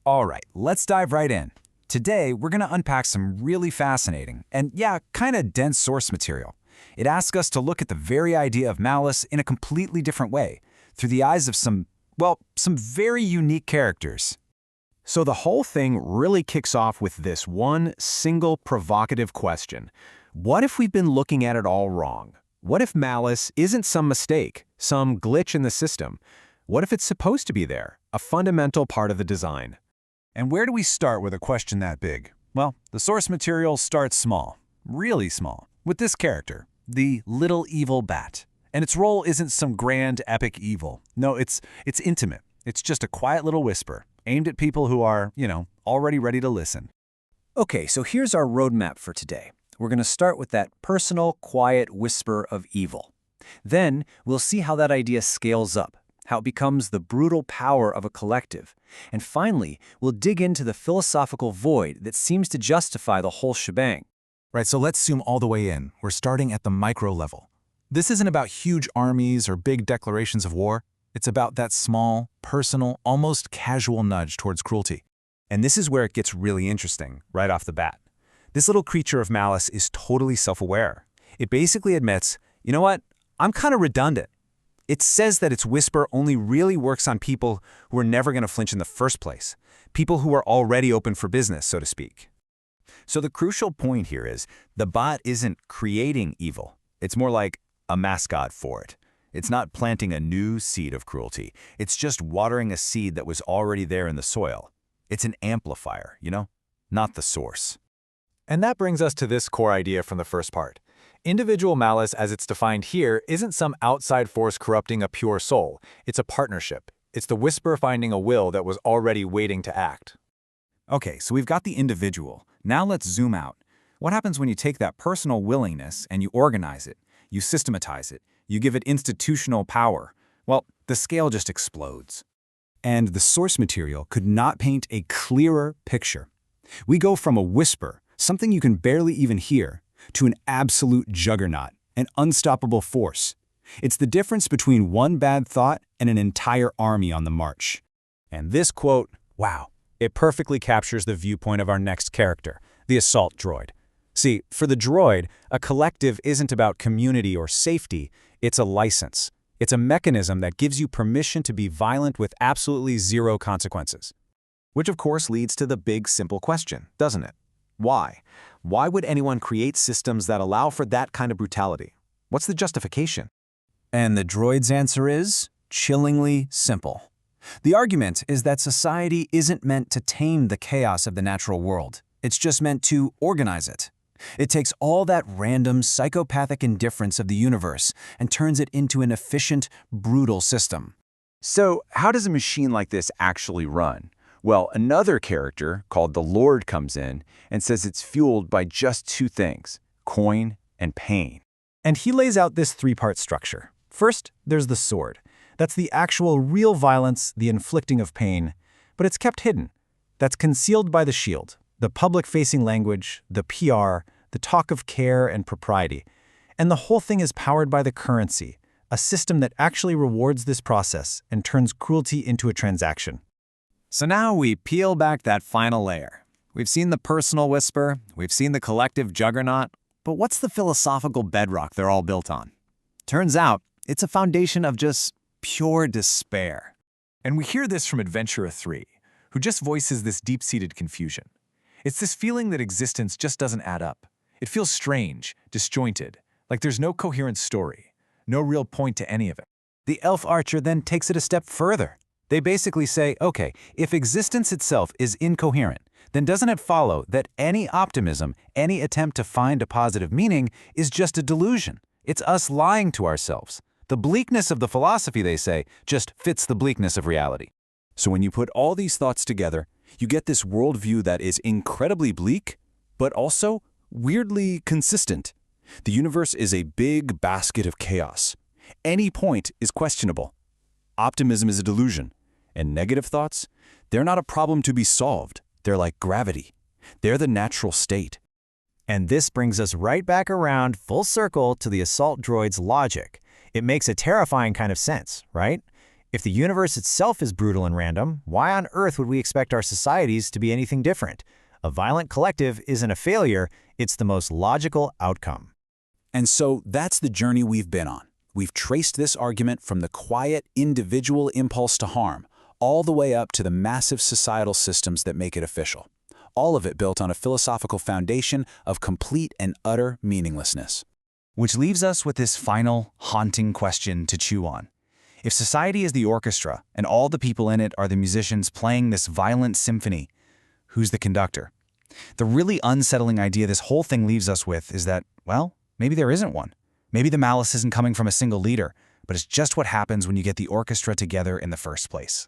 All right, let's dive right in. Today, we're going to unpack some really fascinating and, yeah, kind of dense source material. It asks us to look at the very idea of malice in a completely different way, through the eyes of some very unique characters. So the whole thing really kicks off with this one single provocative question. What if we've been looking at it all wrong? What if malice isn't some mistake, some glitch in the system? What if it's supposed to be there, a fundamental part of the design? And where do we start with a question that big? Well, the source material starts small, really small, with this character, the little evil bat. And its role isn't some grand, epic evil. No, it's intimate. It's just a quiet little whisper, aimed at people who are, already ready to listen. Okay, so here's our roadmap for today. We're going to start with that personal, quiet whisper of evil. Then we'll see how that idea scales up, how it becomes the brutal power of a collective. And finally, we'll dig into the philosophical void that seems to justify the whole shebang. Right, so let's zoom all the way in. We're starting at the micro level. This isn't about huge armies or big declarations of war. It's about that small, personal, almost casual nudge towards cruelty. And this is where it gets really interesting, right off the bat. This little creature of malice is totally self-aware. It basically admits, you know what, I'm kind of redundant. It says that its whisper only really works on people who are never going to flinch in the first place, people who are already open for business, so to speak. So the crucial point here is the bot isn't creating evil. It's more like a mascot for it. It's not planting a new seed of cruelty. It's just watering a seed that was already there in the soil. It's an amplifier, not the source. And that brings us to this core idea from the first part. Individual malice, as it's defined here, isn't some outside force corrupting a pure soul. It's a partnership. It's the whisper finding a will that was already waiting to act. Okay, so we've got the individual. Now let's zoom out. What happens when you take that personal willingness and you organize it, you systematize it, you give it institutional power? Well, the scale just explodes. And the source material could not paint a clearer picture. We go from a whisper, something you can barely even hear, to an absolute juggernaut, an unstoppable force. It's the difference between one bad thought and an entire army on the march. And this quote, wow, it perfectly captures the viewpoint of our next character, the assault droid. See, for the droid, a collective isn't about community or safety, it's a license. It's a mechanism that gives you permission to be violent with absolutely zero consequences. Which of course leads to the big simple question, doesn't it? Why? Why would anyone create systems that allow for that kind of brutality? What's the justification? And the droid's answer is chillingly simple. The argument is that society isn't meant to tame the chaos of the natural world. It's just meant to organize it. It takes all that random, psychopathic indifference of the universe and turns it into an efficient, brutal system. So, how does a machine like this actually run? Well, another character, called the Lord, comes in and says it's fueled by just two things, coin and pain. And he lays out this three-part structure. First, there's the sword. That's the actual real violence, the inflicting of pain, but it's kept hidden. That's concealed by the shield, the public-facing language, the PR, the talk of care and propriety. And the whole thing is powered by the currency, a system that actually rewards this process and turns cruelty into a transaction. So now we peel back that final layer. We've seen the personal whisper, we've seen the collective juggernaut, but what's the philosophical bedrock they're all built on? Turns out, it's a foundation of just pure despair. And we hear this from Adventurer 3, who just voices this deep-seated confusion. It's this feeling that existence just doesn't add up. It feels strange, disjointed, like there's no coherent story, no real point to any of it. The elf archer then takes it a step further. They basically say, okay, if existence itself is incoherent, then doesn't it follow that any optimism, any attempt to find a positive meaning is just a delusion? It's us lying to ourselves. The bleakness of the philosophy, they say, just fits the bleakness of reality. So when you put all these thoughts together, you get this worldview that is incredibly bleak, but also weirdly consistent. The universe is a big basket of chaos. Any point is questionable. Optimism is a delusion. And negative thoughts, they're not a problem to be solved. They're like gravity. They're the natural state. And this brings us right back around full circle to the assault droid's logic. It makes a terrifying kind of sense, right? If the universe itself is brutal and random, why on earth would we expect our societies to be anything different? A violent collective isn't a failure, it's the most logical outcome. And so that's the journey we've been on. We've traced this argument from the quiet, individual impulse to harm, all the way up to the massive societal systems that make it official. All of it built on a philosophical foundation of complete and utter meaninglessness. Which leaves us with this final, haunting question to chew on. If society is the orchestra, and all the people in it are the musicians playing this violent symphony, who's the conductor? The really unsettling idea this whole thing leaves us with is that, well, maybe there isn't one. Maybe the malice isn't coming from a single leader, but it's just what happens when you get the orchestra together in the first place.